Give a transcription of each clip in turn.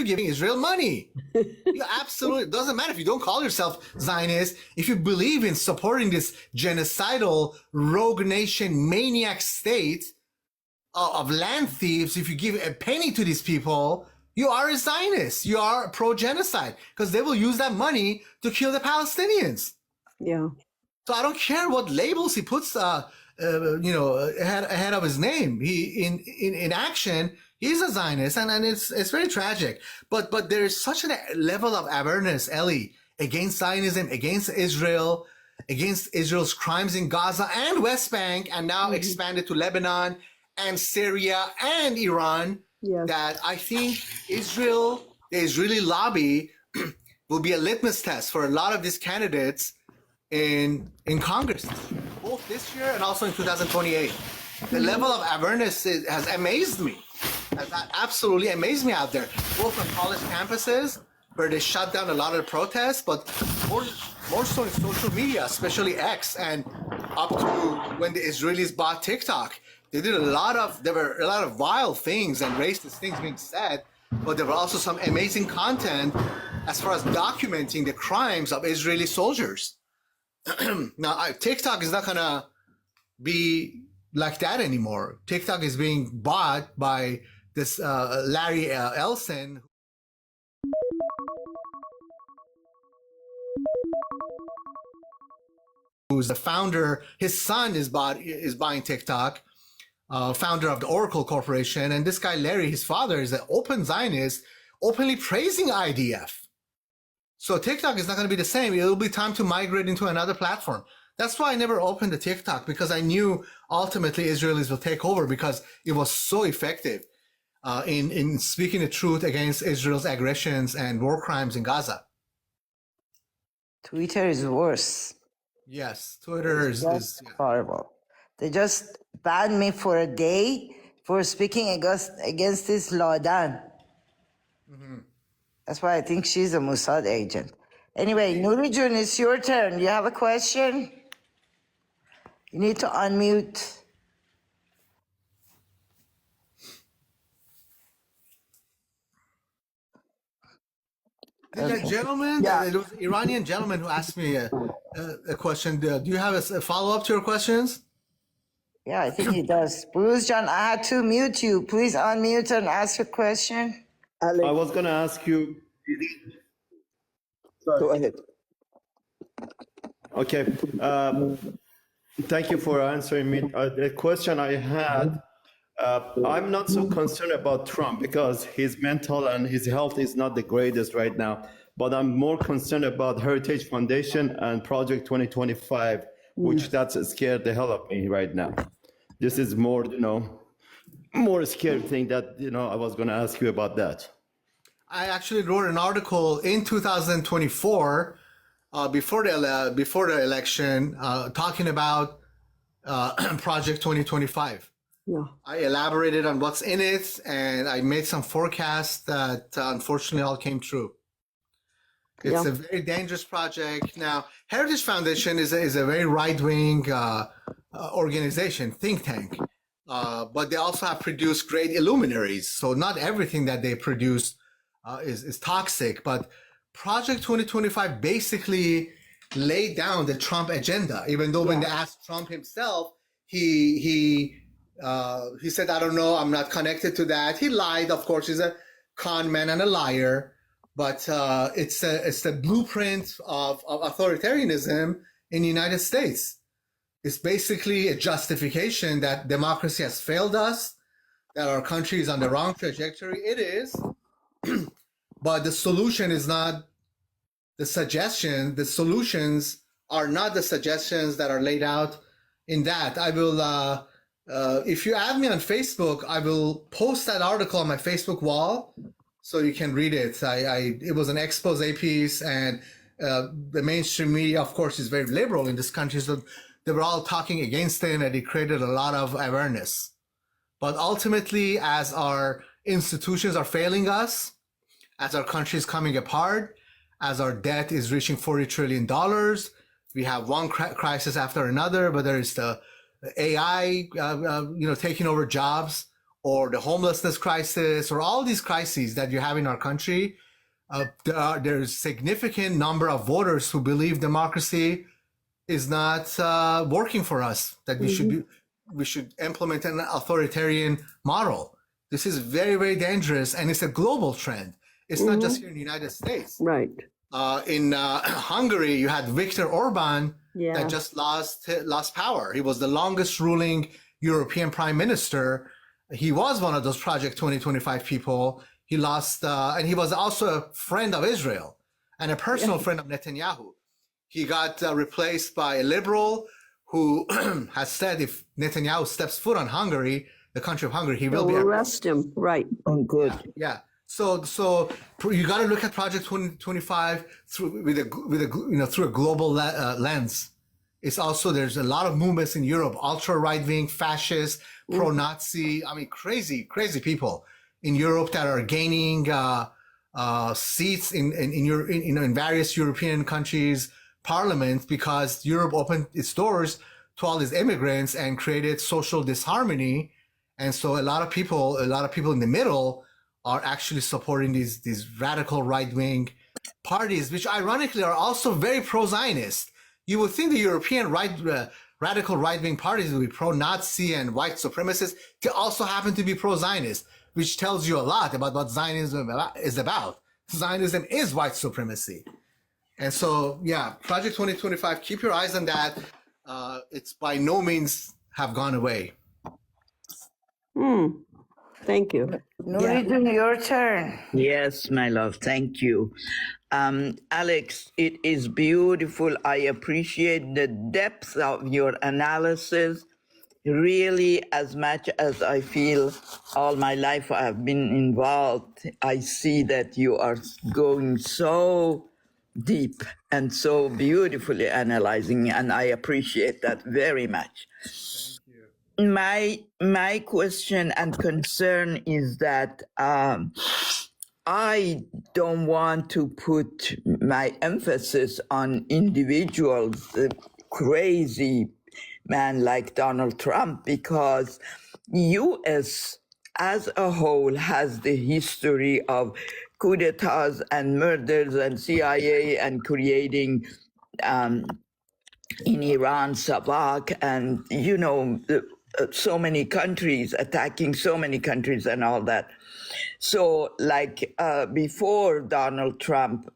giving Israel money. You absolutely, it doesn't matter if you don't call yourself Zionist. If you believe in supporting this genocidal, rogue nation, maniac state of land thieves, if you give a penny to these people, you are a Zionist. You are pro-genocide because they will use that money to kill the Palestinians. Yeah. So I don't care what labels he puts, ahead of his name. He in action, he's a Zionist, and it's very tragic. But there is such a level of awareness, Ellie, against Zionism, against Israel, against Israel's crimes in Gaza and West Bank, and now expanded to Lebanon and Syria and Iran. Yes. That I think the Israeli lobby will be a litmus test for a lot of these candidates in Congress, both this year and also in 2028. The level of awareness has amazed me. Has absolutely amazed me out there, both on college campuses where they shut down a lot of the protests, but more so in social media, especially X, and up to when the Israelis bought TikTok. There were a lot of vile things and racist things being said, but there were also some amazing content as far as documenting the crimes of Israeli soldiers. Now, TikTok is not going to be like that anymore. TikTok is being bought by this Larry Ellison, who's the founder. His son is buying TikTok, founder of the Oracle Corporation. And this guy, Larry, his father, is an open Zionist, openly praising IDF. So TikTok is not going to be the same. It'll be time to migrate into another platform. That's why I never opened the TikTok, because I knew ultimately Israelis will take over because it was so effective in speaking the truth against Israel's aggressions and war crimes in Gaza. Twitter is worse. Yes, Twitter is horrible. They just banned me for a day for speaking against this Laudan. That's why I think she's a Mossad agent. Anyway, Nurijun, it's your turn. You have a question? You need to unmute. The gentleman, it was an Iranian gentleman who asked me a question. Do you have a follow-up to your questions? Yeah, I think he does. Bruce John, I had to mute you. Please unmute and ask a question. Alex. I was going to ask you. Go ahead. Okay. Thank you for answering me. The question I had, I'm not so concerned about Trump because his mental and his health is not the greatest right now. But I'm more concerned about Heritage Foundation and Project 2025, which that's scared the hell of me right now. This is more, more scary thing that, I was going to ask you about that. I actually wrote an article in 2024 before the election talking about Project 2025. Yeah. I elaborated on what's in it, and I made some forecasts that unfortunately all came true. It's a very dangerous project. Now, Heritage Foundation is a very right-wing organization, think tank, but they also have produced great illuminaries. So not everything that they produce is toxic, but Project 2025 basically laid down the Trump agenda. Even though when they asked Trump himself, he said, "I don't know, I'm not connected to that." He lied. Of course, he's a con man and a liar. But it's the blueprint of authoritarianism in the United States. It's basically a justification that democracy has failed us, that our country is on the wrong trajectory. It is. But the solution is not the suggestion. The solutions are not the suggestions that are laid out in that. I will, if you add me on Facebook, I will post that article on my Facebook wall so you can read it. It was an expose piece, and the mainstream media, of course, is very liberal in this country. So they were all talking against it, and it created a lot of awareness. But ultimately, as our institutions are failing us, as our country is coming apart, as our debt is reaching $40 trillion, we have one crisis after another, whether it's the AI, taking over jobs, or the homelessness crisis, or all these crises that you have in our country, there's significant number of voters who believe democracy is not working for us, that we should implement an authoritarian model. This is very, very dangerous, and it's a global trend. It's not just here in the United States. Right. In Hungary, you had Viktor Orban that just lost power. He was the longest ruling European prime minister. He was one of those Project 2025 people. He lost, and he was also a friend of Israel and a personal friend of Netanyahu. He got replaced by a liberal who has said if Netanyahu steps foot on Hungary, the country of Hungary, he will be arrest him. Right. Oh, good. Yeah. So you got to look at Project 2025 through a global lens. It's also, there's a lot of movements in Europe, ultra right wing, fascist, pro-Nazi. I mean, crazy people in Europe that are gaining seats in various European countries' parliaments because Europe opened its doors to all these immigrants and created social disharmony. And so a lot of people in the middle are actually supporting these radical right-wing parties, which ironically are also very pro-Zionist. You would think the European radical right-wing parties would be pro-Nazi and white supremacist. They also happen to be pro-Zionist, which tells you a lot about what Zionism is about. Zionism is white supremacy. And so, yeah, Project 2025, keep your eyes on that. It's by no means have gone away. Thank you. Nuruddin, your turn. Yes, my love. Thank you. Alex, it is beautiful. I appreciate the depth of your analysis. Really, as much as I feel all my life I have been involved, I see that you are going so deep and so beautifully analyzing, and I appreciate that very much. My question and concern is that I don't want to put my emphasis on individuals, crazy man like Donald Trump, because U.S. as a whole has the history of coup d'etats and murders and CIA and creating in Iran, Savak, and, so many countries, attacking so many countries and all that. So like before Donald Trump,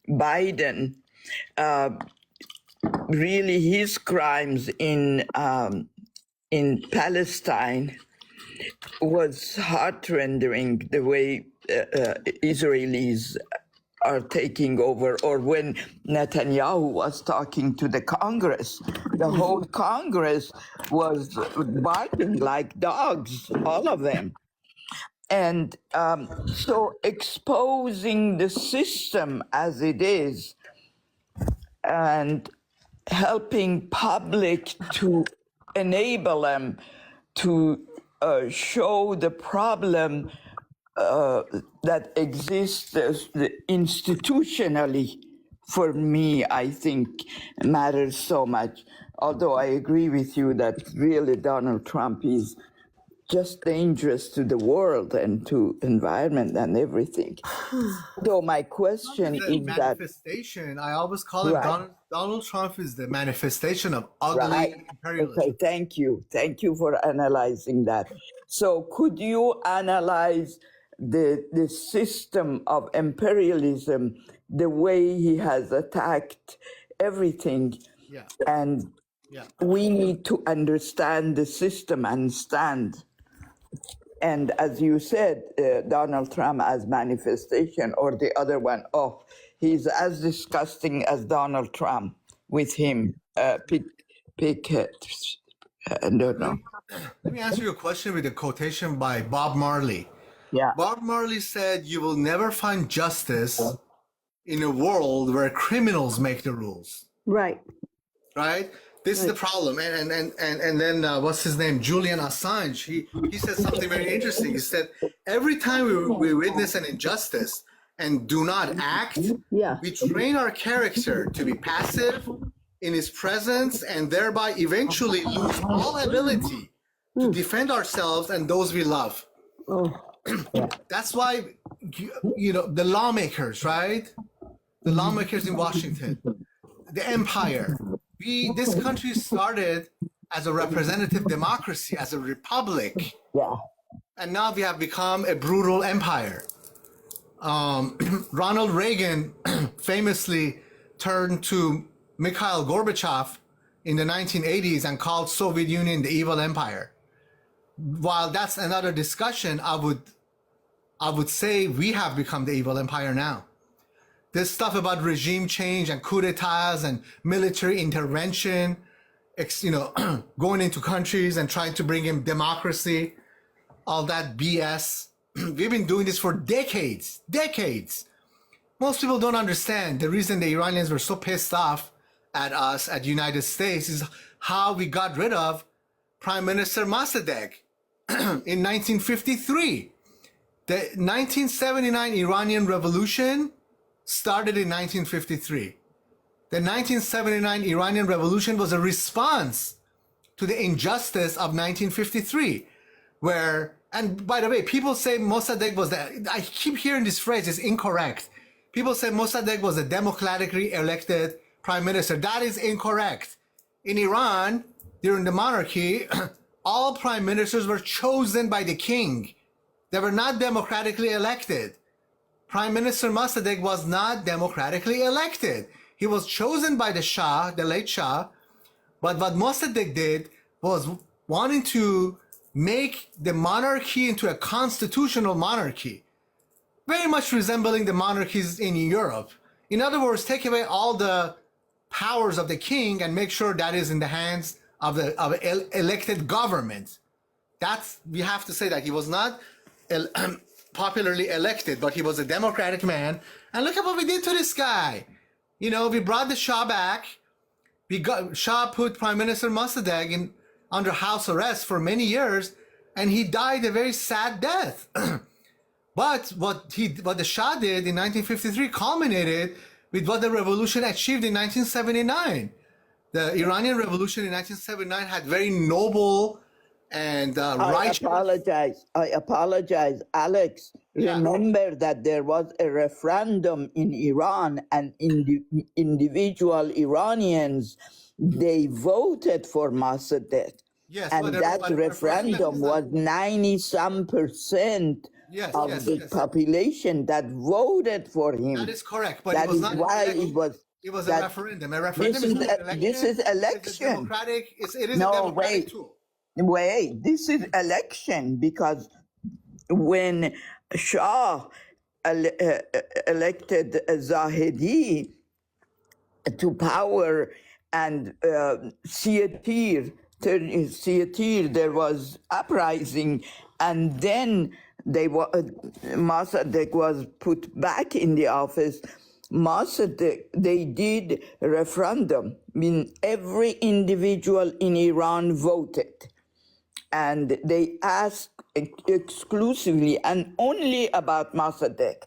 Biden, really his crimes in Palestine was heart-rendering, the way Israelis are taking over, or when Netanyahu was talking to the Congress, the whole Congress was barking like dogs, all of them. And so exposing the system as it is and helping public to enable them to show the problem that exists institutionally, for me, I think matters so much. Although I agree with you that really Donald Trump is just dangerous to the world and to environment and everything. So my question is that manifestation. I always call it Donald Trump is the manifestation of ugly imperialism. Okay, thank you. Thank you for analyzing that. So could you analyze the system of imperialism, the way he has attacked everything? Yeah. And we need to understand the system and stand. And as you said, Donald Trump as manifestation, or the other one, he's as disgusting as Donald Trump with him. I don't know. Let me answer your question with a quotation by Bob Marley. Yeah. Bob Marley said, "You will never find justice in a world where criminals make the rules." Right. Right? This is the problem. And then what's his name? Julian Assange. He said something very interesting. He said, every time we witness an injustice and do not act, we train our character to be passive in his presence and thereby eventually lose all ability to defend ourselves and those we love. Oh, That's why, the lawmakers, right? The lawmakers in Washington, the empire. This country started as a representative democracy, as a republic, Yeah. and now we have become a brutal empire. Ronald Reagan famously turned to Mikhail Gorbachev in the 1980s and called Soviet Union the evil empire. While that's another discussion, I would say we have become the evil empire now. This stuff about regime change and coup d'etats and military intervention, going into countries and trying to bring in democracy, all that BS. We've been doing this for decades. Most people don't understand the reason the Iranians were so pissed off at us, at the United States, is how we got rid of Prime Minister Mossadegh in 1953. The 1979 Iranian Revolution started in 1953. The 1979 Iranian Revolution was a response to the injustice of 1953, and by the way, people say Mossadegh I keep hearing this phrase, it's incorrect. People say Mossadegh was a democratically elected prime minister. That is incorrect. In Iran, during the monarchy, all prime ministers were chosen by the king. They were not democratically elected. Prime Minister Mossadegh was not democratically elected. He was chosen by the Shah, the late Shah. But what Mossadegh did was wanting to make the monarchy into a constitutional monarchy, very much resembling the monarchies in Europe. In other words, take away all the powers of the king and make sure that is in the hands of elected government. We have to say that he was not popularly elected, but he was a democratic man. And look at what we did to this guy. We brought the Shah back. Shah put Prime Minister Mossadegh under house arrest for many years, and he died a very sad death. But what the Shah did in 1953 culminated with what the revolution achieved in 1979. The Iranian Revolution in 1979 had very noble and righteous. I apologize, Alex. Yeah. Remember that there was a referendum in Iran, and individual Iranians, they voted for Mossadegh. Yes, And that referendum was 90-some% Yes, of yes, the yes. population that voted for him. That is correct, but That it was is not why an election. it was. It was a that- referendum. A referendum This is not an election. this is It's a election. democratic. It is No, a democratic wait. tool. Wait, this is election, because when Shah elected Zahedi to power, and Siatir, there was uprising, and then Mossadegh was put back in the office. They did referendum. I mean, every individual in Iran voted, and they asked exclusively and only about Mossadegh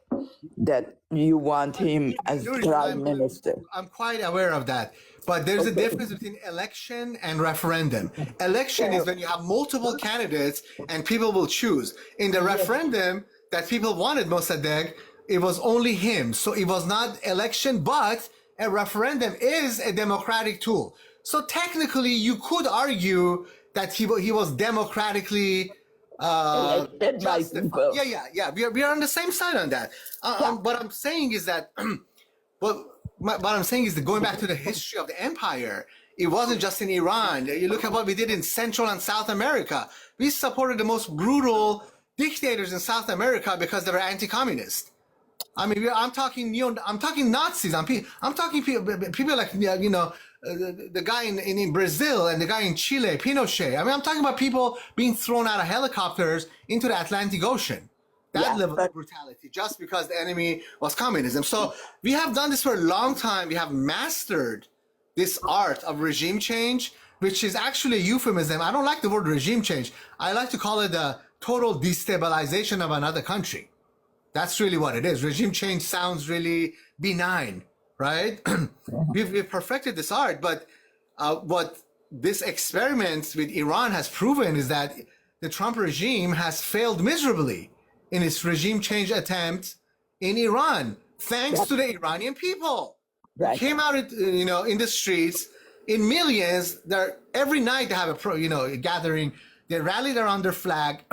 that you want him as prime minister. I'm quite aware of that. But there's a difference between election and referendum. Election is when you have multiple candidates and people will choose. In the referendum that people wanted Mossadegh, it was only him. So it was not election, but a referendum is a democratic tool. So technically, you could argue that he was democratically Elected by justified. people. Yeah. We are on the same side on that. What I'm saying is that, what I'm saying is that going back to the history of the empire, it wasn't just in Iran. You look at what we did in Central and South America. We supported the most brutal dictators in South America because they were anti-communist. I mean, I'm talking Nazis. I'm talking people like the guy in Brazil and the guy in Chile, Pinochet. I mean, I'm talking about people being thrown out of helicopters into the Atlantic Ocean. That level of brutality, just because the enemy was communism. So we have done this for a long time. We have mastered this art of regime change, which is actually a euphemism. I don't like the word regime change. I like to call it the total destabilization of another country. That's really what it is. Regime change sounds really benign, right? We've perfected this art, but what this experiment with Iran has proven is that the Trump regime has failed miserably in its regime change attempt in Iran, thanks to the Iranian people. Right. They came out, in the streets in millions. Every night they have a gathering. They rallied around their flag,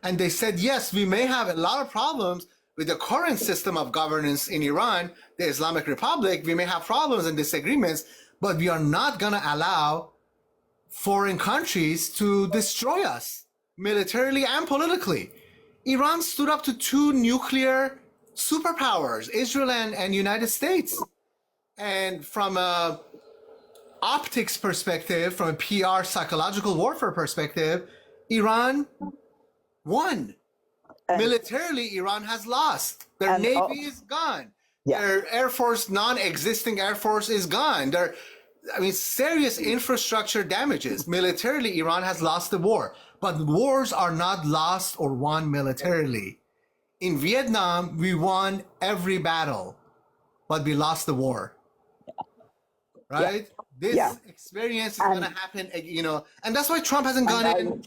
and they said, yes, we may have a lot of problems with the current system of governance in Iran, the Islamic Republic. We may have problems and disagreements, but we are not going to allow foreign countries to destroy us militarily and politically. Iran stood up to two nuclear superpowers, Israel and United States. And from a optics perspective, from a PR psychological warfare perspective, Iran won. Militarily, Iran has lost. Their Navy is gone. Yeah. Their Air Force, non-existing Air Force is gone. Serious infrastructure damages. Militarily, Iran has lost the war. But wars are not lost or won militarily. In Vietnam, we won every battle, but we lost the war. Right? This experience is going to happen, and that's why Trump hasn't gone in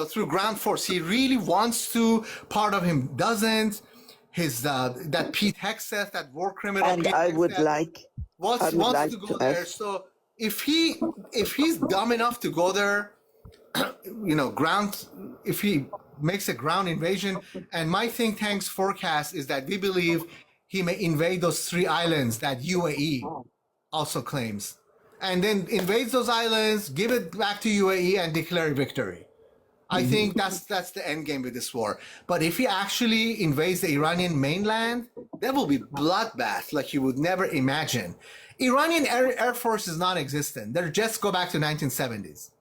through ground force. He really wants to. Part of him doesn't. His that Pete Hegseth, that war criminal. And Pete I would Hegseth like wants to go there. So if he's dumb enough to go there, if he makes a ground invasion, and my think tank's forecast is that we believe he may invade those 3 islands that UAE also claims, and then invades those islands, give it back to UAE, and declare victory. I think that's the end game with this war. But if he actually invades the Iranian mainland, there will be bloodbath like you would never imagine. Iranian Air Force is non-existent. Their jets go back to 1970s,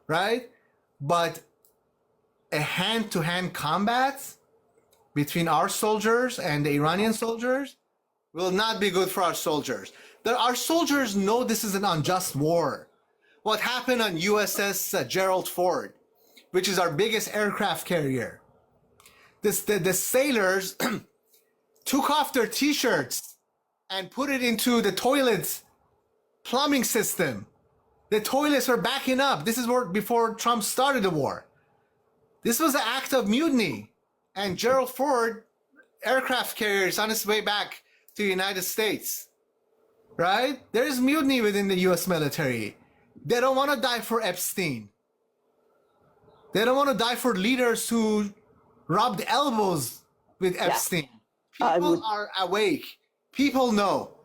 right? But a hand-to-hand combat between our soldiers and the Iranian soldiers will not be good for our soldiers. Our soldiers know this is an unjust war. What happened on USS Gerald Ford, which is our biggest aircraft carrier. The sailors took off their t-shirts and put it into the toilet plumbing system. The toilets were backing up. This is before Trump started the war. This was an act of mutiny. And Gerald Ford aircraft carrier is on its way back to the United States. Right? There's mutiny within the US military. They don't want to die for Epstein. They don't want to die for leaders who rubbed elbows with Epstein. People are awake. People know.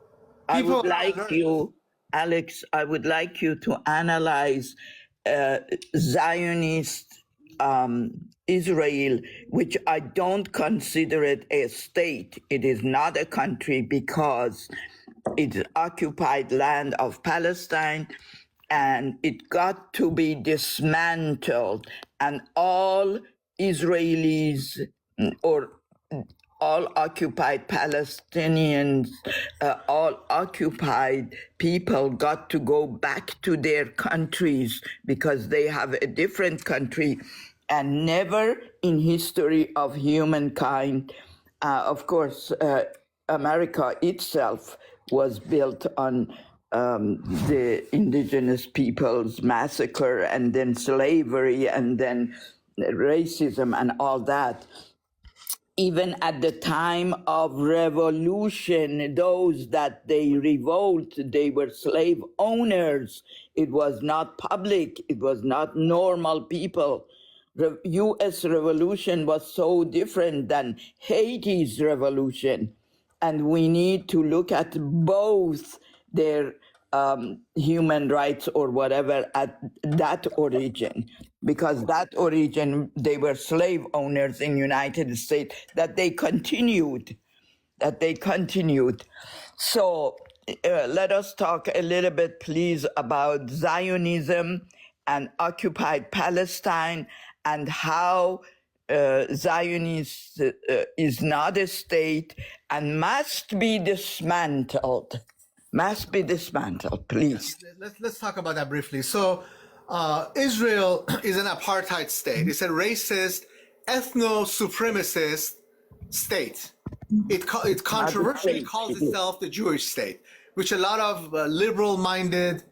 I would like you, Alex, I would like you to analyze Zionist Israel, which I don't consider it a state. It is not a country because it's occupied land of Palestine, and it got to be dismantled, and all Israelis or all occupied Palestinians, all occupied people got to go back to their countries because they have a different country. And never in history of humankind, of course, America itself was built on the indigenous peoples massacre and then slavery and then racism and all that. Even at the time of revolution, those that they revolt, they were slave owners. It was not public. It was not normal people. U.S. revolution was so different than Haiti's revolution. And we need to look at both their human rights or whatever at that origin, because that origin, they were slave owners in United States, that they continued. So let us talk a little bit, please, about Zionism and occupied Palestine and how Zionist is not a state and must be dismantled. Must be dismantled, please. Let's talk about that briefly. So Israel is an apartheid state. It's a racist, ethno-supremacist state. It controversially calls itself the Jewish state, which a lot of liberal-minded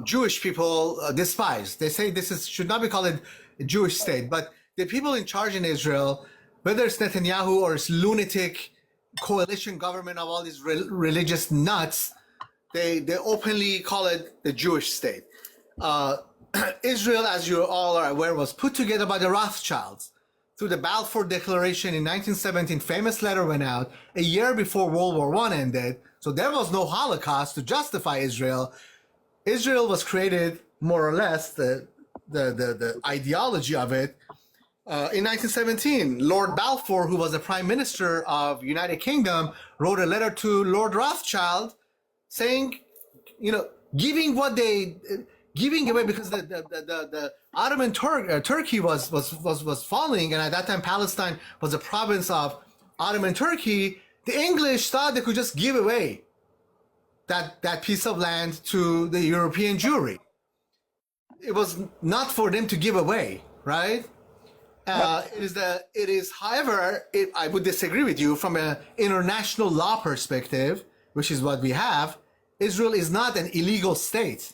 Jewish people despise. They say should not be called a Jewish state, but the people in charge in Israel, whether it's Netanyahu or it's lunatic coalition government of all these religious nuts, they openly call it the Jewish state. Israel, as you all are aware, was put together by the Rothschilds through the Balfour Declaration in 1917. Famous letter went out a year before World War I ended, so there was no Holocaust to justify Israel. Israel was created, more or less, the ideology of it, in 1917. Lord Balfour, who was the Prime Minister of United Kingdom, wrote a letter to Lord Rothschild saying, giving away, because the Ottoman Turkey was falling, and at that time Palestine was a province of Ottoman Turkey. The English thought they could just give away that piece of land to the European Jewry. It was not for them to give away, right? It is, however, I would disagree with you from an international law perspective, which is what we have. Israel is not an illegal state.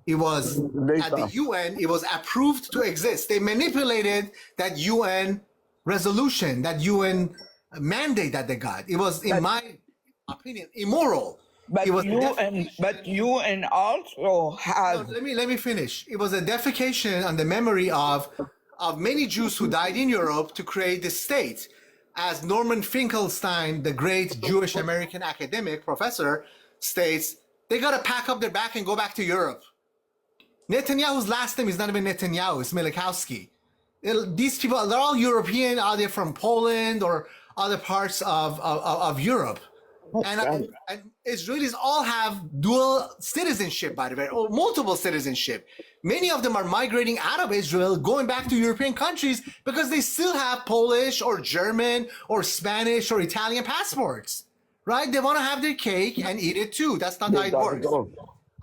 It was at the UN, it was approved to exist. They manipulated that UN resolution, that UN mandate that they got. It was, in my opinion, immoral. But UN also has. No, let me finish. It was a defecation on the memory of many Jews who died in Europe to create this state. As Norman Finkelstein, the great Jewish American academic professor, states, they got to pack up their bag and go back to Europe. Netanyahu's last name is not even Netanyahu, it's Milikowski. These people, they're all European, either from Poland or other parts of Europe. And Israelis all have dual citizenship, by the way, or multiple citizenship. Many of them are migrating out of Israel, going back to European countries because they still have Polish or German or Spanish or Italian passports, right? They want to have their cake and eat it too. That's not how it works.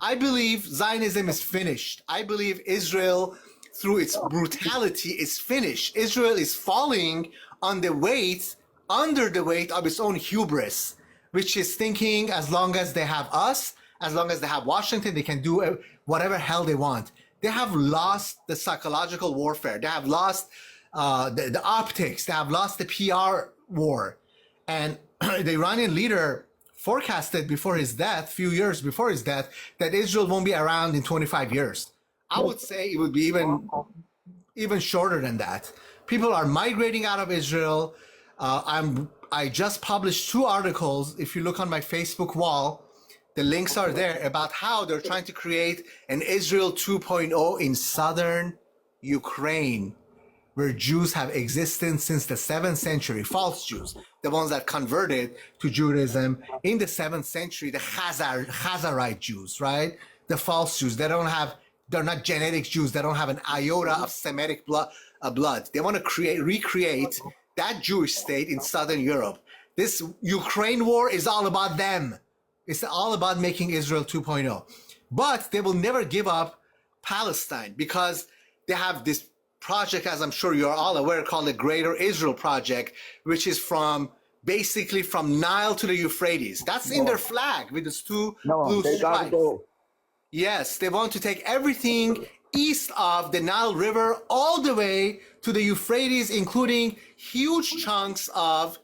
I believe Zionism is finished. I believe Israel, through its brutality, is finished. Israel is falling under the weight of its own hubris, which is thinking as long as they have us, as long as they have Washington, they can do whatever hell they want. They have lost the psychological warfare. They have lost the optics. They have lost the PR war. And the Iranian leader forecasted before his death, few years before his death, that Israel won't be around in 25 years. I would say it would be even shorter than that. People are migrating out of Israel. I just published 2 articles. If you look on my Facebook wall, the links are there about how they're trying to create an Israel 2.0 in southern Ukraine, where Jews have existed since the 7th century, false Jews, the ones that converted to Judaism in the 7th century, the Chazarite Jews, right? The false Jews. They're not genetic Jews. They don't have an iota of Semitic blood. They want to recreate that Jewish state in Southern Europe. This Ukraine war is all about them. It's all about making Israel 2.0. But they will never give up Palestine because they have this project, as I'm sure you're all aware, called the Greater Israel Project, which is basically from Nile to the Euphrates. That's in their flag with these 2 blue stripes. Yes, they want to take everything east of the Nile River all the way to the Euphrates, including huge chunks of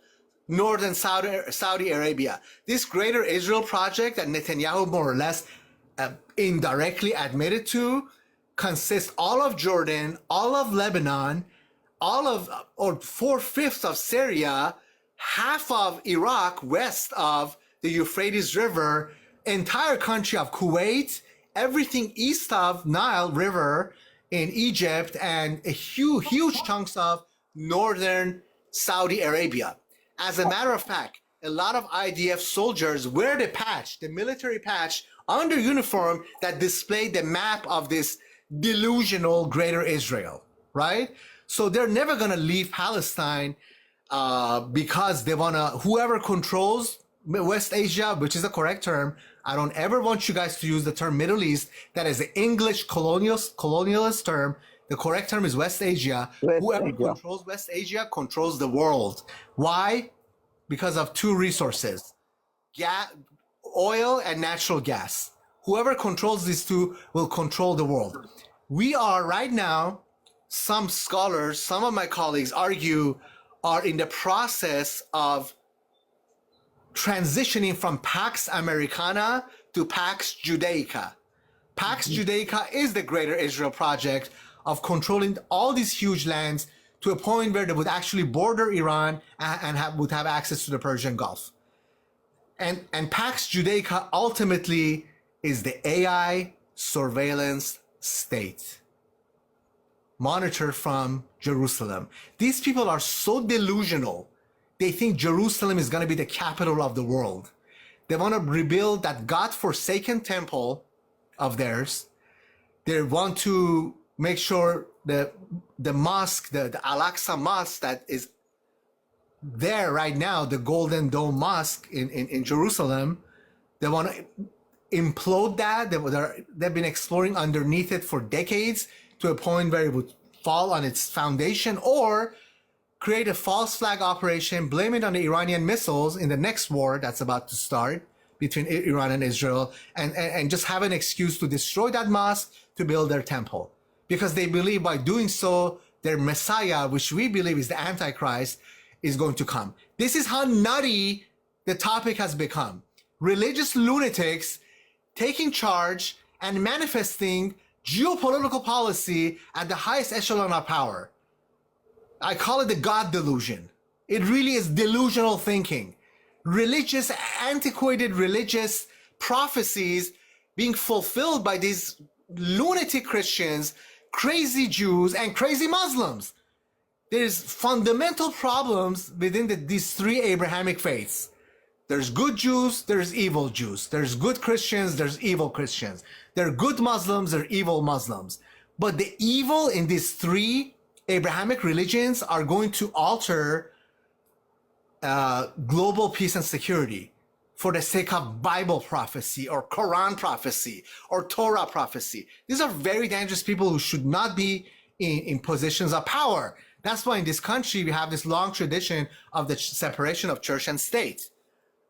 northern Saudi Arabia. This Greater Israel Project that Netanyahu more or less indirectly admitted to consists all of Jordan, all of Lebanon, or 4/5 of Syria, half of Iraq west of the Euphrates River, entire country of Kuwait, everything east of Nile River in Egypt, and a huge chunks of northern Saudi Arabia. As a matter of fact, a lot of IDF soldiers wear the military patch on their uniform that displayed the map of this delusional Greater Israel, right? So they're never going to leave Palestine because they want to, whoever controls West Asia, which is the correct term. I don't ever want you guys to use the term Middle East. That is an English colonialist term. The correct term is West Asia. Whoever controls West Asia controls the world. Why? Because of 2 resources, oil and natural gas. whoever controls these two will control the world. We are right now, some scholars, some of my colleagues argue, are in the process of transitioning from Pax Americana to Pax Judaica. Pax Judaica is the Greater Israel Project of controlling all these huge lands to a point where they would actually border Iran and would have access to the Persian Gulf. And Pax Judaica ultimately is the AI surveillance state, monitored from Jerusalem. These people are so delusional. They think Jerusalem is going to be the capital of the world. They want to rebuild that God-forsaken temple of theirs. They want to make sure the mosque, the Al-Aqsa Mosque that is there right now, the Golden Dome Mosque in Jerusalem, they want to implode that. They've been exploring underneath it for decades to a point where it would fall on its foundation, or create a false flag operation, blame it on the Iranian missiles in the next war that's about to start between Iran and Israel, and just have an excuse to destroy that mosque to build their temple. Because they believe by doing so, their Messiah, which we believe is the Antichrist, is going to come. This is how nutty the topic has become. Religious lunatics taking charge and manifesting geopolitical policy at the highest echelon of power. I call it the God delusion. It really is delusional thinking. Religious, antiquated religious prophecies being fulfilled by these lunatic Christians, crazy Jews, and crazy Muslims. There's fundamental problems within these three Abrahamic faiths. There's good Jews, there's evil Jews. There's good Christians, there's evil Christians. There are good Muslims, there are evil Muslims. But the evil in these three Abrahamic religions are going to alter global peace and security for the sake of Bible prophecy or Quran prophecy or Torah prophecy. These are very dangerous people who should not be in positions of power. That's why in this country, we have this long tradition of the separation of church and state.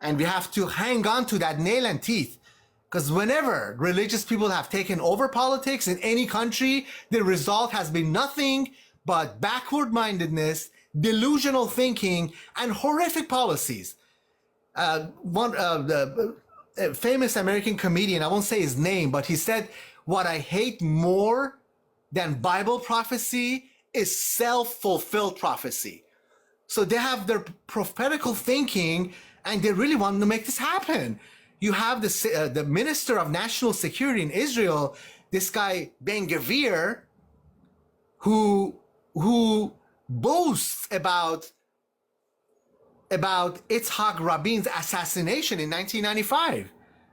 And we have to hang on to that nail and teeth. Because whenever religious people have taken over politics in any country, the result has been nothing but backward-mindedness, delusional thinking, and horrific policies. The famous American comedian, I won't say his name, but he said, what I hate more than Bible prophecy is self-fulfilled prophecy. So they have their prophetical thinking, and they really want to make this happen. You have the Minister of National Security in Israel, this guy Ben-Gvir, who boasts about Itzhak Rabin's assassination in 1995.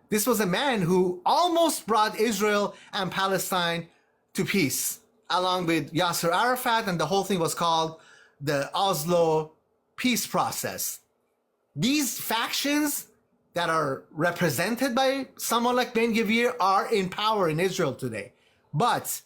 This was a man who almost brought Israel and Palestine to peace, along with Yasser Arafat, and the whole thing was called the Oslo peace process. These factions that are represented by someone like Ben-Gvir are in power in Israel today. But,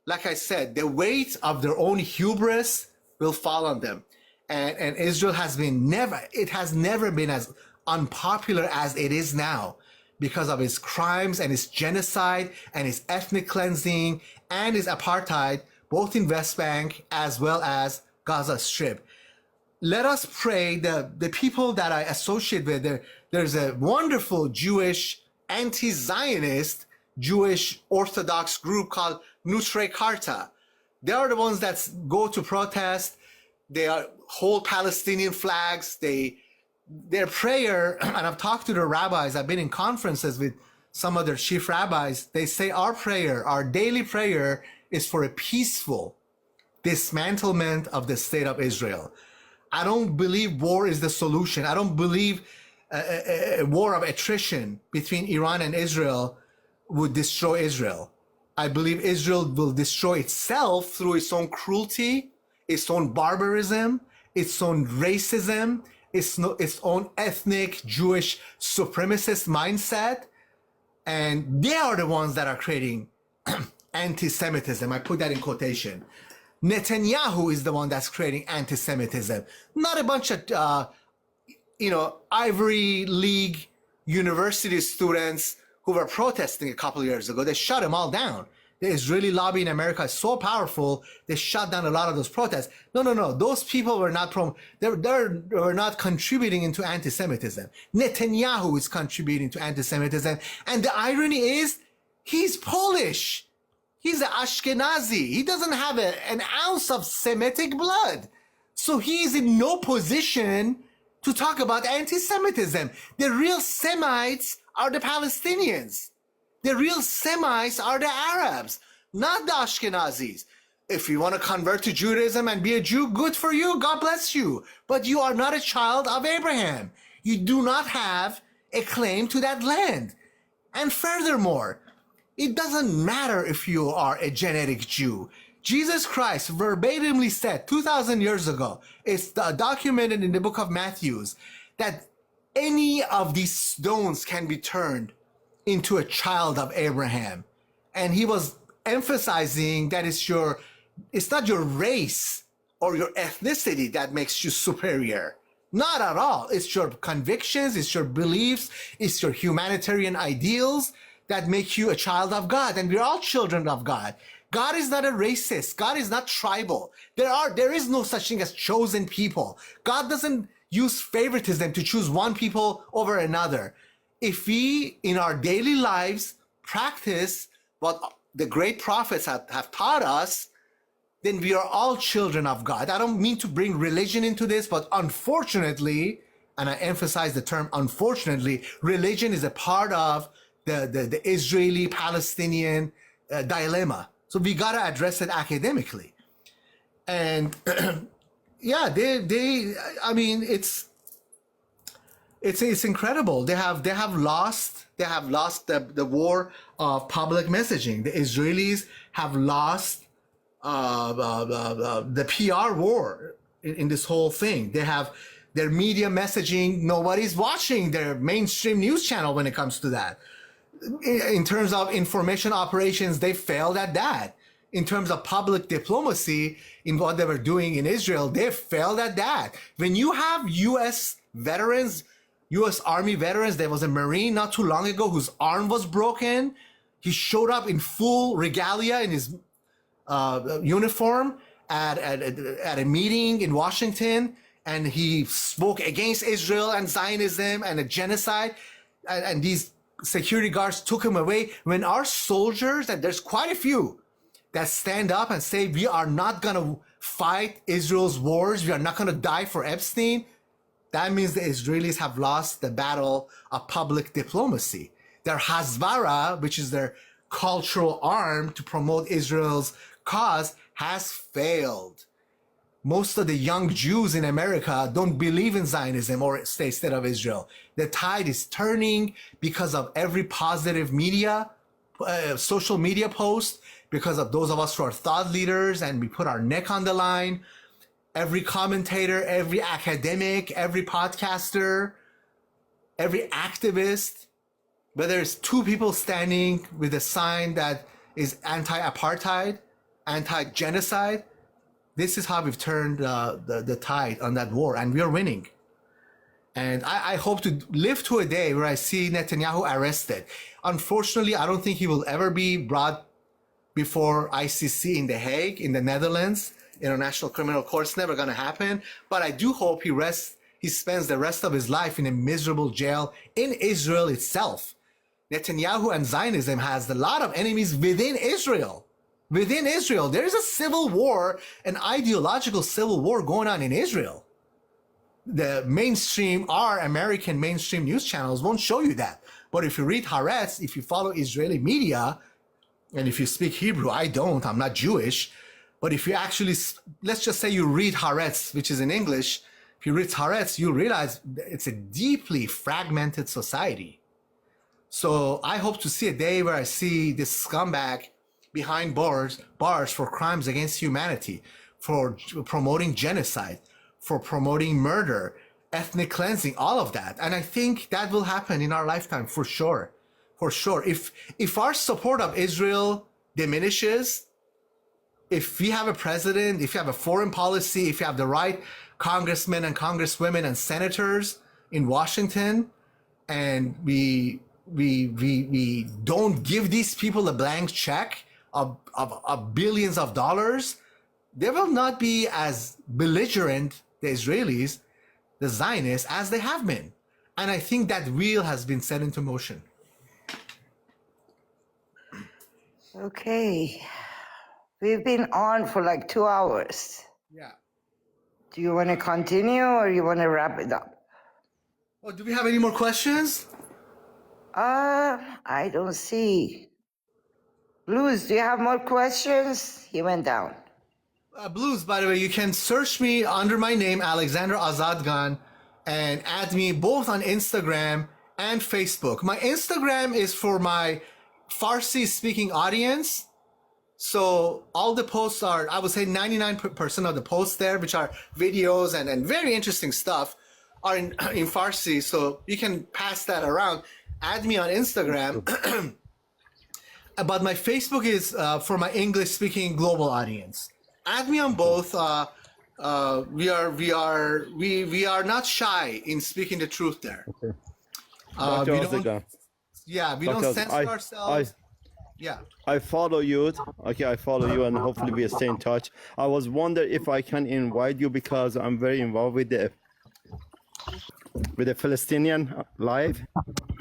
like I said, the weight of their own hubris will fall on them. And Israel has never been as unpopular as it is now because of its crimes and its genocide and its ethnic cleansing and its apartheid, both in West Bank as well as Gaza Strip. Let us pray. The people that I associate with, there's a wonderful Jewish anti-Zionist Jewish Orthodox group called Nutre Karta. They are the ones that go to protest. They hold Palestinian flags. Their prayer, and I've talked to the rabbis, I've been in conferences with some of their chief rabbis. They say our prayer, our daily prayer, is for a peaceful dismantlement of the state of Israel. I don't believe war is the solution. I don't believe a war of attrition between Iran and Israel would destroy Israel. I believe Israel will destroy itself through its own cruelty, its own barbarism, its own racism, its own ethnic Jewish supremacist mindset. And they are the ones that are creating anti-Semitism. I put that in quotation. Netanyahu is the one that's creating anti-Semitism, not a bunch of, Ivory League university students who were protesting a couple of years ago. They shut them all down. The Israeli lobby in America is so powerful, they shut down a lot of those protests. No. Those people were not they were not contributing into anti-Semitism. Netanyahu is contributing to anti-Semitism. And the irony is, he's Polish. He's an Ashkenazi. He doesn't have an ounce of Semitic blood. So he's in no position to talk about anti-Semitism. The real Semites are the Palestinians. The real Semites are the Arabs, not the Ashkenazis. If you want to convert to Judaism and be a Jew, good for you. God bless you. But you are not a child of Abraham. You do not have a claim to that land. And furthermore, it doesn't matter if you are a genetic Jew. Jesus Christ verbatimly said 2,000 years ago, it's documented in the book of Matthew, that any of these stones can be turned into a child of Abraham. And he was emphasizing that it's not your race or your ethnicity that makes you superior. Not at all. It's your convictions, it's your beliefs, it's your humanitarian ideals that make you a child of God. And we're all children of God. God is not a racist. God is not tribal. There is no such thing as chosen people. God doesn't use favoritism to choose one people over another. If we, in our daily lives, practice what the great prophets have taught us, then we are all children of God. I don't mean to bring religion into this, but unfortunately, and I emphasize the term unfortunately, religion is a part of the Israeli-Palestinian dilemma. So we got to address it academically. And yeah, I mean, it's incredible. They have lost the war of public messaging. The Israelis have lost the PR war in this whole thing. They have their media messaging. Nobody's watching their mainstream news channel when it comes to that. In terms of information operations, they failed at that. In terms of public diplomacy, in what they were doing in Israel, they failed at that. When you have U.S. veterans, U.S. Army veterans, there was a Marine not too long ago whose arm was broken. He showed up in full regalia in his uniform at a meeting in Washington, and he spoke against Israel and Zionism and a genocide, and these security guards took him away. When our soldiers, and there's quite a few, that stand up and say, we are not going to fight Israel's wars, we are not going to die for Epstein, that means the Israelis have lost the battle of public diplomacy. Their Hasbara, which is their cultural arm to promote Israel's cause, has failed. Most of the young Jews in America don't believe in Zionism or state of Israel. The tide is turning because of every positive media, social media post, because of those of us who are thought leaders and we put our neck on the line. Every commentator, every academic, every podcaster, every activist, whether it's two people standing with a sign that is anti-apartheid, anti-genocide, this is how we've turned the tide on that war, and we are winning. And I hope to live to a day where I see Netanyahu arrested. Unfortunately, I don't think he will ever be brought before ICC in The Hague, in the Netherlands, International Criminal Court. It's never going to happen. But I do hope he spends the rest of his life in a miserable jail in Israel itself. Netanyahu and Zionism has a lot of enemies within Israel. Within Israel, there is a civil war, an ideological civil war going on in Israel. The mainstream, our American mainstream news channels won't show you that. But if you read Haaretz, if you follow Israeli media, and if you speak Hebrew, I don't, I'm not Jewish. But if you actually, let's just say you read Haaretz, which is in English, if you read Haaretz, you realize it's a deeply fragmented society. So I hope to see a day where I see this scumbag behind bars for crimes against humanity, for promoting genocide, for promoting murder, ethnic cleansing, all of that. And I think that will happen in our lifetime for sure. For sure. If our support of Israel diminishes, if we have a president, if you have a foreign policy, if you have the right congressmen and congresswomen and senators in Washington, and we we don't give these people a blank check of billions of dollars, they will not be as belligerent, the Israelis, the Zionists, as they have been. And I think that wheel has been set into motion. Okay. We've been on for like 2 hours. Yeah. Do you want to continue or you want to wrap it up? Oh, do we have any more questions? I don't see. Blues, do you have more questions? He went down. Blues, by the way, you can search me under my name, Alexander Azadgan, and add me both on Instagram and Facebook. My Instagram is for my Farsi speaking audience. So all the posts are, I would say 99% of the posts there, which are videos and very interesting stuff, are in Farsi. So you can pass that around. Add me on Instagram. But my Facebook is for my English speaking global audience. Add me on both. We are not shy in speaking the truth there. Okay. Dr. We Azadgan, don't, yeah, we Dr. don't Azadgan, censor ourselves. Yeah. I follow you. Okay, I follow you, and hopefully we stay in touch. I was wondering if I can invite you because I'm very involved with the Palestinian live.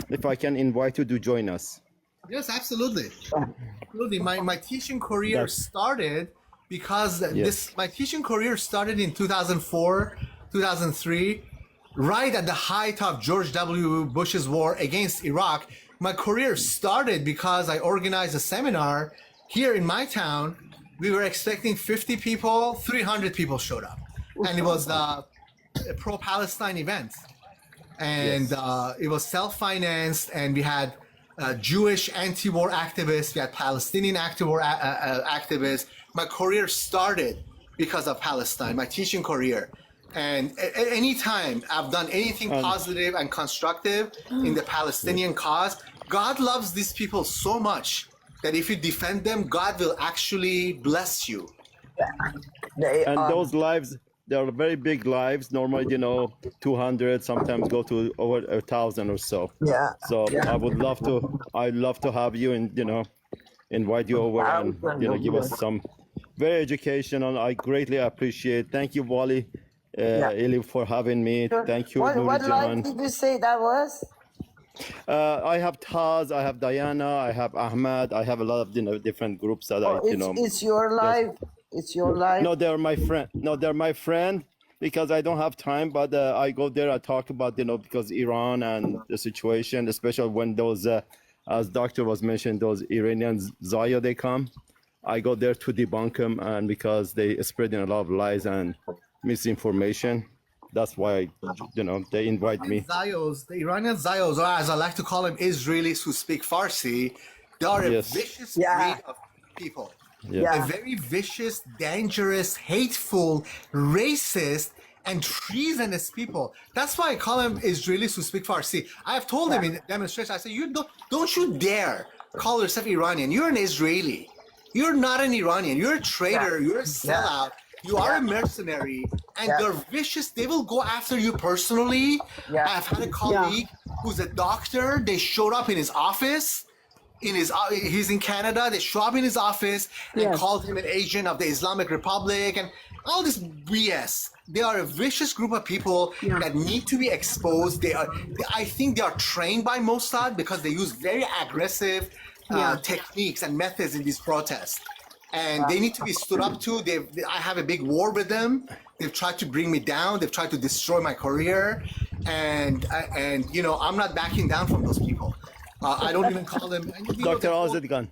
If I can invite you to join us. Yes, absolutely. Absolutely. My teaching career started because my teaching career started in 2004, 2003, right at the height of George W. Bush's war against Iraq. My career started because I organized a seminar here in my town. We were expecting 50 people, 300 people showed up. And it was a pro-Palestine event. And it was self-financed, and we had Jewish anti-war activists, we had Palestinian anti-war activists. My career started because of Palestine, my teaching career. And anytime I've done anything positive and constructive in the Palestinian cause, God loves these people so much that if you defend them, God will actually bless you. And those lives, they are very big lives. Normally, 200, sometimes go to over 1,000 or so. Yeah. So I'd love to have you and, invite you over and, give us some very educational. I greatly appreciate. Thank you, Wally, Eli, for having me. Thank you, What Nurijan. live did you say that was? I have Taz, I have Diana, I have Ahmad, I have a lot of different groups that It's your life. It's your life. No, they're my friend. No, they're my friend because I don't have time. But I go there. I talk about because Iran and the situation, especially when those, as Doctor was mentioned, those Iranians Zaya they come. I go there to debunk them, and because they spreading a lot of lies and misinformation. That's why they invite me. Zayos, the Iranian Zayos, or as I like to call them, Israelis who speak Farsi, they are a vicious breed of people. Yeah. A very vicious, dangerous, hateful, racist, and treasonous people. That's why I call them Israelis who speak Farsi. I have told them in demonstration, I said, don't you dare call yourself Iranian. You're an Israeli. You're not an Iranian. You're a traitor. You're a sellout. You are a mercenary, and they're vicious. They will go after you personally. I've had a colleague who's a doctor. They showed up in his office. He's in Canada. They show up in his office and called him an agent of the Islamic Republic and all this BS. They are a vicious group of people that need to be exposed. I think they are trained by Mossad because they use very aggressive techniques and methods in these protests. And they need to be stood up to. I have a big war with them. They've tried to bring me down. They've tried to destroy my career. And I'm not backing down from those people. I don't even call them. Dr. Azadgan.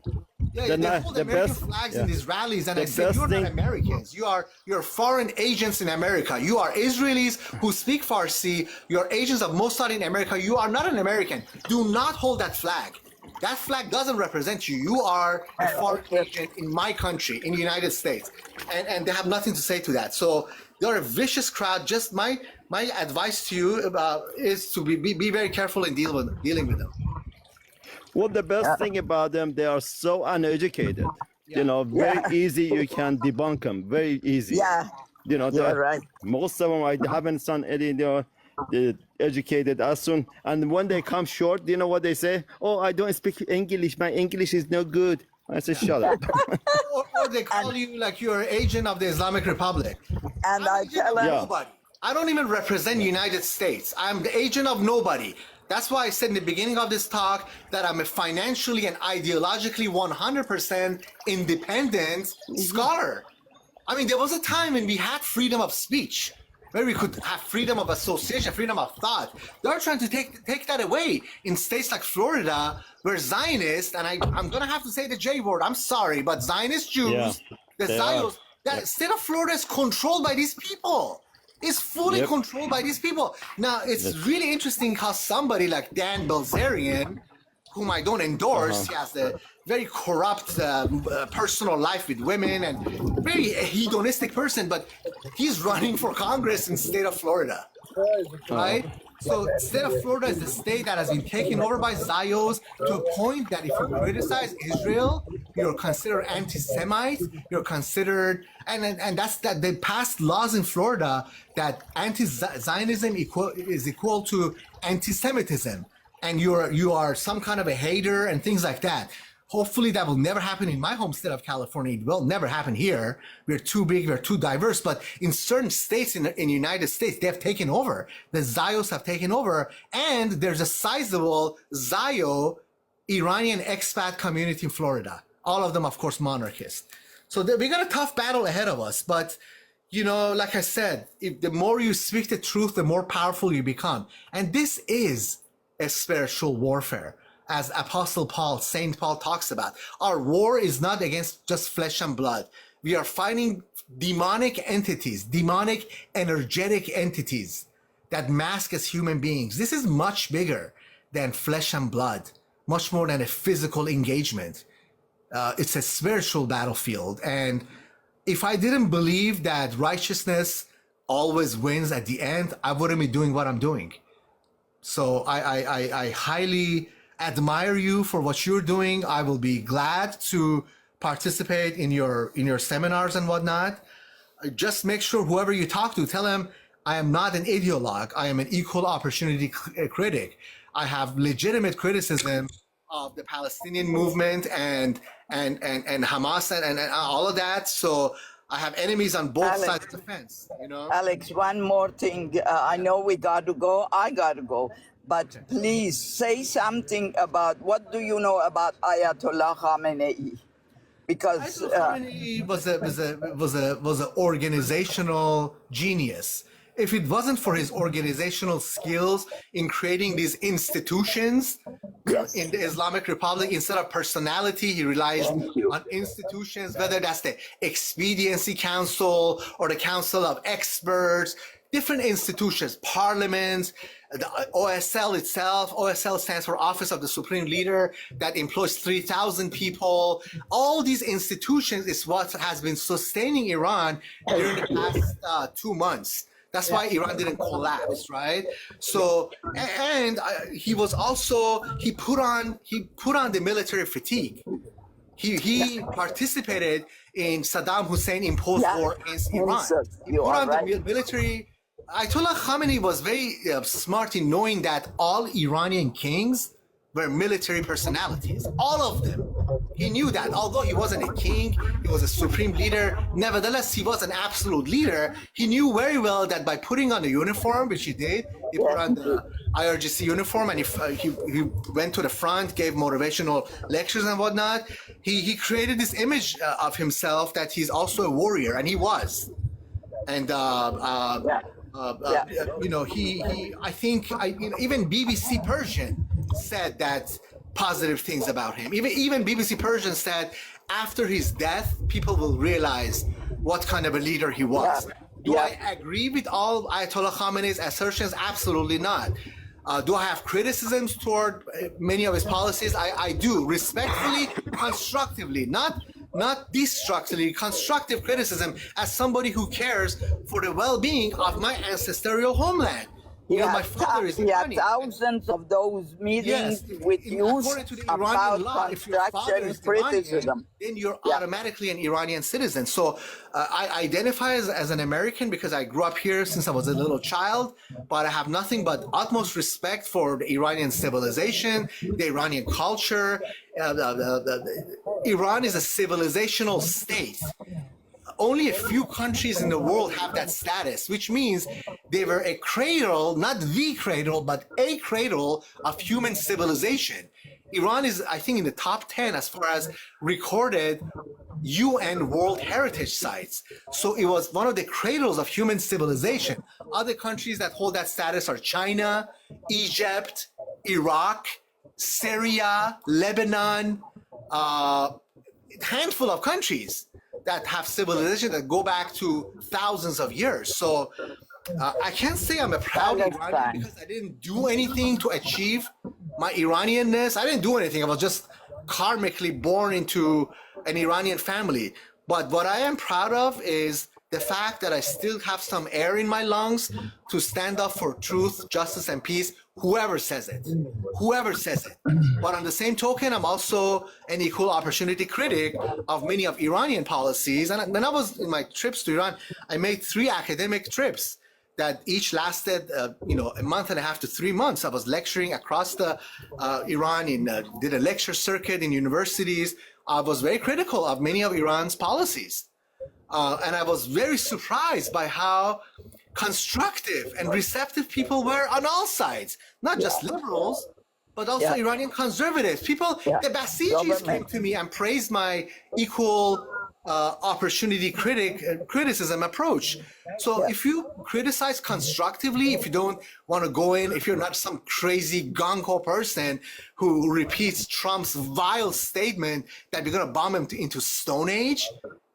Yeah, they hold American flags in these rallies, and I said, you're not Americans. You're foreign agents in America. You are Israelis who speak Farsi. You're agents of Mossad in America. You are not an American. Do not hold that flag. That flag doesn't represent you. You are a foreign agent in my country, in the United States. And they have nothing to say to that. So they're a vicious crowd. Just my advice to you is to be very careful in dealing with them. Well, the best thing about them, they are so uneducated. Very easy. You can debunk them. Very easy. Yeah. Right. Most of them, I haven't seen any, educated as soon. And when they come short, you know what they say? Oh, I don't speak English. My English is no good. I say, shut up. Or they call you like you're an agent of the Islamic Republic. And I tell them, Yeah. Nobody. I don't even represent the United States. I'm the agent of nobody. That's why I said in the beginning of this talk that I'm a financially and ideologically 100% independent scholar. I mean, there was a time when we had freedom of speech, where we could have freedom of association, freedom of thought. They're trying to take that away in states like Florida, where Zionists, and I'm going to have to say the J word, I'm sorry, but Zionist Jews, Yeah, the they Zionists, are. that state of Florida is controlled by these people. It's fully Yep. controlled by these people. Now, it's really interesting how somebody like Dan Bilzerian, whom I don't endorse, he has a very corrupt personal life with women and very hedonistic person, but he's running for Congress in the state of Florida, right? So state of Florida is the state that has been taken over by Zios to a point that if you criticize Israel, you're considered anti-Semite, you're considered, and that's that they passed laws in Florida that anti-Zionism is equal to anti-Semitism, and you are some kind of a hater and things like that. Hopefully that will never happen in my home state of California. It will never happen here. We're too big, we're too diverse. But in certain states in the United States, they have taken over. The Zios have taken over. And there's a sizable Zio Iranian expat community in Florida. All of them, of course, monarchist. So we got a tough battle ahead of us. But, you know, like I said, if the more you speak the truth, the more powerful you become. And this is a spiritual warfare. As Apostle Paul, Saint Paul talks about, our war is not against just flesh and blood. We are fighting demonic entities, demonic energetic entities that mask as human beings. This is much bigger than flesh and blood, much more than a physical engagement. It's a spiritual battlefield. And if I didn't believe that righteousness always wins at the end, I wouldn't be doing what I'm doing. So I highly admire you for what you're doing. I will be glad to participate in your seminars and whatnot. Just make sure whoever you talk to, tell them I am not an ideologue. I am an equal opportunity critic. I have legitimate criticism of the Palestinian movement and Hamas and all of that. So I have enemies on both Alex. sides of the fence. You know. Alex, one more thing. I know we got to go. I got to go. But please say something about what do you know about Ayatollah Khamenei? Because Khamenei was an organizational genius. If it wasn't for his organizational skills in creating these institutions in the Islamic Republic, instead of personality, he relies on institutions, whether that's the Expediency Council or the Council of Experts, different institutions, parliaments, the OSL itself. OSL stands for Office of the Supreme Leader, that employs 3,000 people. All these institutions is what has been sustaining Iran during the past 2 months. That's why Iran didn't collapse, right? So, and he was also, he put on the military fatigue. He participated in Saddam Hussein imposed war against Iran. He You put are on right. the military. Ayatollah Khamenei was very smart in knowing that all Iranian kings were military personalities, all of them. He knew that. Although he wasn't a king, he was a supreme leader. Nevertheless, he was an absolute leader. He knew very well that by putting on the uniform, which he did, he put on the IRGC uniform, and he went to the front, gave motivational lectures and whatnot. He created this image of himself that he's also a warrior, and he was. And you know, I think even BBC Persian said that positive things about him. Even BBC Persian said after his death, people will realize what kind of a leader he was. Do I agree with all Ayatollah Khamenei's assertions? Absolutely not. Do I have criticisms toward many of his policies? I do, respectfully, constructively, not destructively, constructive criticism as somebody who cares for the well-being of my ancestral homeland. My father is he had Iranian. thousands of those meetings Yes, with youth according to the about Iranian law, if your father construction is Iranian, criticism. then you're Yeah. automatically an Iranian citizen. So I identify as an American because I grew up here since I was a little child, but I have nothing but utmost respect for the Iranian civilization, the Iranian culture. Iran is a civilizational state. Only a few countries in the world have that status, which means they were a cradle, not the cradle, but a cradle of human civilization. Iran is, I think, in the top 10 as far as recorded UN World Heritage Sites. So it was one of the cradles of human civilization. Other countries that hold that status are China, Egypt, Iraq, Syria, Lebanon, handful of countries that have civilization that go back to thousands of years. So I can't say I'm a proud Iranian because I didn't do anything to achieve my Iranianness. I didn't do anything. I was just karmically born into an Iranian family. But what I am proud of is the fact that I still have some air in my lungs to stand up for truth, justice, and peace, whoever says it. Whoever says it. But on the same token, I'm also an equal opportunity critic of many of Iranian policies. And when I was in my trips to Iran, I made 3 academic trips that each lasted, a month and a half to 3 months. I was lecturing across the Iran, did a lecture circuit in universities. I was very critical of many of Iran's policies. And I was very surprised by how constructive and receptive people were on all sides, not just liberals, but also Iranian conservatives. People, the Basijis came to me and praised my equal opportunity criticism approach. So if you criticize constructively, if you don't want to go in, if you're not some crazy gung-ho person who repeats Trump's vile statement that we're going to bomb him into Stone Age,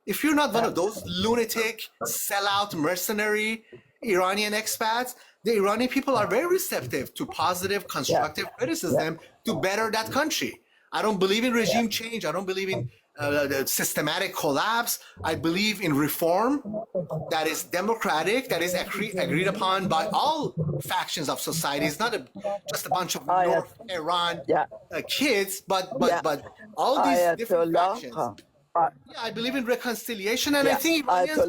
if you're not one of those lunatic, sellout, mercenary Iranian expats, the Iranian people are very receptive to positive, constructive criticism to better that country. I don't believe in regime change. I don't believe in the systematic collapse. I believe in reform that is democratic, that is agreed upon by all factions of society. It's not just a bunch of North Iran kids, but all these different factions. I believe in reconciliation, and I think Iranians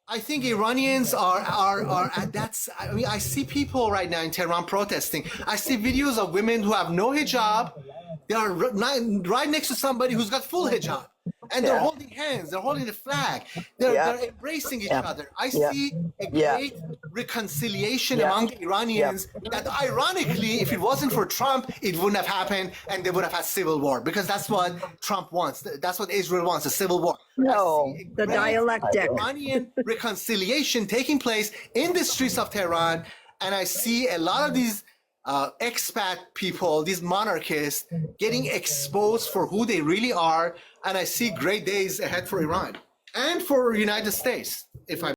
I think Iranians are at that. I mean, I see people right now in Tehran protesting. I see videos of women who have no hijab. They are right next to somebody who's got full hijab, and they're holding hands. They're holding the flag. They're embracing each other. I see a great reconciliation among the Iranians. That ironically, if it wasn't for Trump, it wouldn't have happened, and they would have had civil war, because that's what Trump wants. That's what Israel wants, a civil war. No, the dialectic. Iranian reconciliation taking place in the streets of Tehran, and I see a lot of these expat people, these monarchists, getting exposed for who they really are, and I see great days ahead for Iran and for United States, if I